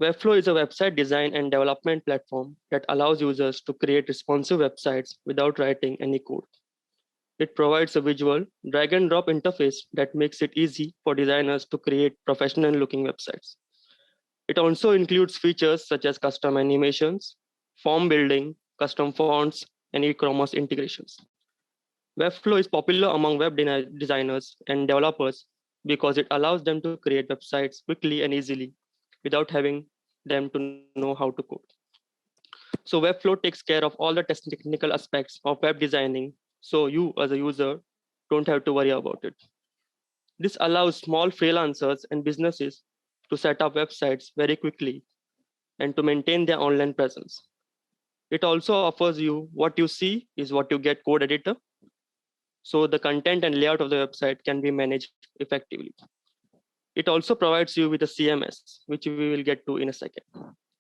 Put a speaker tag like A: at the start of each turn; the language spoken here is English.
A: Webflow is a website design and development platform that allows users to create responsive websites without writing any code. It provides a visual drag and drop interface that makes it easy for designers to create professional looking websites. It also includes features such as custom animations, form building, custom fonts, and e-commerce integrations. Webflow is popular among designers and developers because it allows them to create websites quickly and easily without having them to know how to code. So Webflow takes care of all the technical aspects of web designing, so you as a user don't have to worry about it. This allows small freelancers and businesses to set up websites very quickly and to maintain their online presence. It also offers you what you see is what you get code editor, so the content and layout of the website can be managed effectively. It also provides you with a CMS, which we will get to in a second.